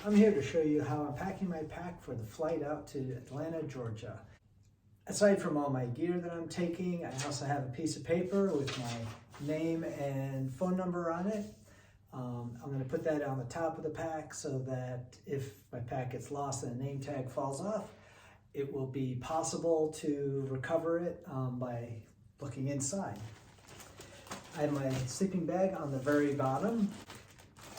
I'm here to show you how I'm packing my pack for the flight out to Atlanta, Georgia. Aside from all my gear that I'm taking, I also have a piece of paper with my name and phone number on it. I'm going to put that on the top of the pack so that if my pack gets lost and a name tag falls off, it will be possible to recover it by looking inside. I have my sleeping bag on the very bottom.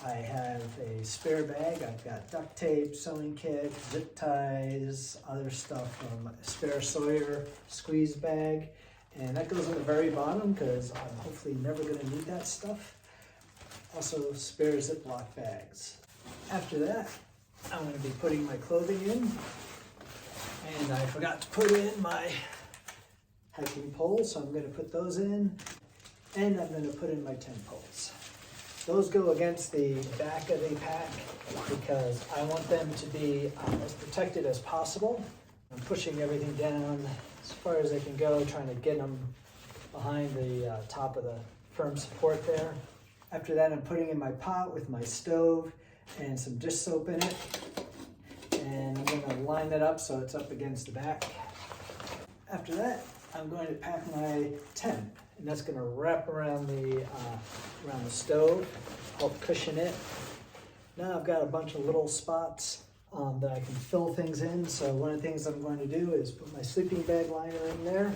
I have a spare bag. I've got duct tape, sewing kit, zip ties, other stuff from a spare Sawyer squeeze bag. And that goes on the very bottom because I'm hopefully never going to need that stuff. Also spare Ziploc bags. After that, I'm going to be putting my clothing in. And I forgot to put in my hiking poles, so I'm going to put those in. And I'm going to put in my tent poles. Those go against the back of the pack because I want them to be as protected as possible. I'm pushing everything down as far as I can go, trying to get them behind the top of the firm support there. After that, I'm putting in my pot with my stove and some dish soap in it. And I'm going to line that up so it's up against the back. After that, I'm going to pack my tent, and that's going to wrap around the stove, help cushion it. Now I've got a bunch of little spots that I can fill things in. So one of the things I'm going to do is put my sleeping bag liner in there,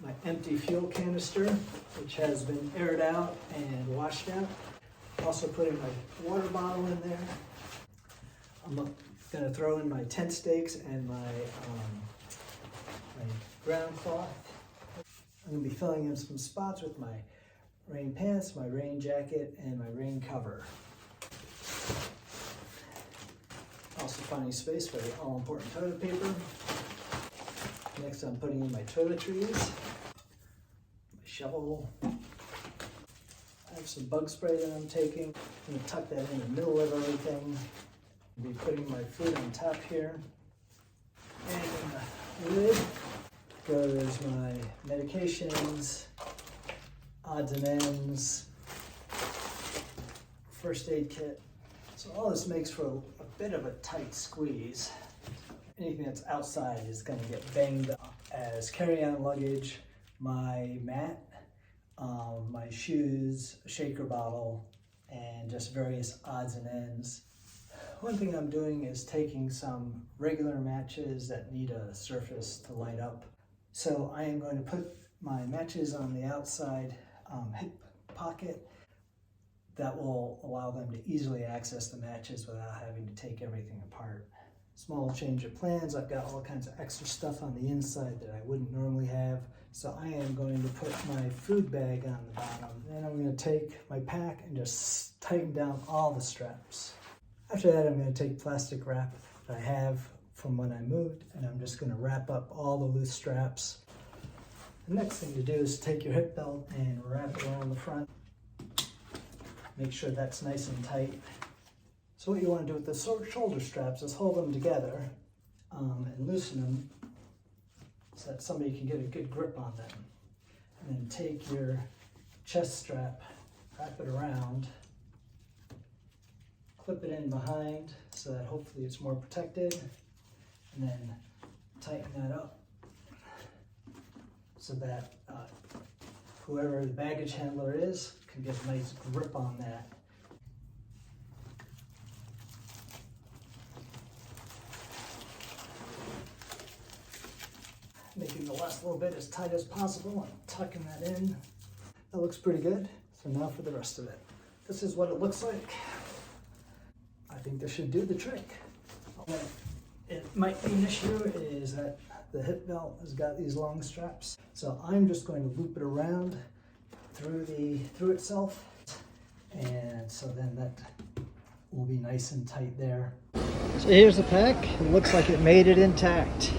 my empty fuel canister, which has been aired out and washed out. Also putting my water bottle in there. I'm going to throw in my tent stakes and my ground cloth. I'm going to be filling in some spots with my rain pants, my rain jacket, and my rain cover. Also finding space for the all-important toilet paper. Next I'm putting in my toiletries, my shovel. I have some bug spray that I'm taking. I'm going to tuck that in the middle of everything. I'll be putting my food on top here. And in the lid goes my medications, odds and ends, first aid kit. So all this makes for a bit of a tight squeeze. Anything that's outside is going to get banged up. As carry-on luggage, my mat, my shoes, a shaker bottle, and just various odds and ends. One thing I'm doing is taking some regular matches that need a surface to light up. So I am going to put my matches on the outside hip pocket. That will allow them to easily access the matches without having to take everything apart. Small change of plans. I've got all kinds of extra stuff on the inside that I wouldn't normally have. So I am going to put my food bag on the bottom. Then I'm going to take my pack and just tighten down all the straps. After that, I'm going to take plastic wrap that I have from when I moved, and I'm just going to wrap up all the loose straps. The next thing to do is take your hip belt and wrap it around the front. Make sure that's nice and tight. So what you want to do with the shoulder straps is hold them together and loosen them so that somebody can get a good grip on them. And then take your chest strap, wrap it around, clip it in behind so that hopefully it's more protected, and then tighten that up so that whoever the baggage handler is can get a nice grip on that. Making the last little bit as tight as possible and tucking that in. That looks pretty good. So now for the rest of it. This is what it looks like. I think this should do the trick. What it might be an issue is that the hip belt has got these long straps. So I'm just going to loop it around through itself. And so then that will be nice and tight there. So here's the pack. It looks like it made it intact.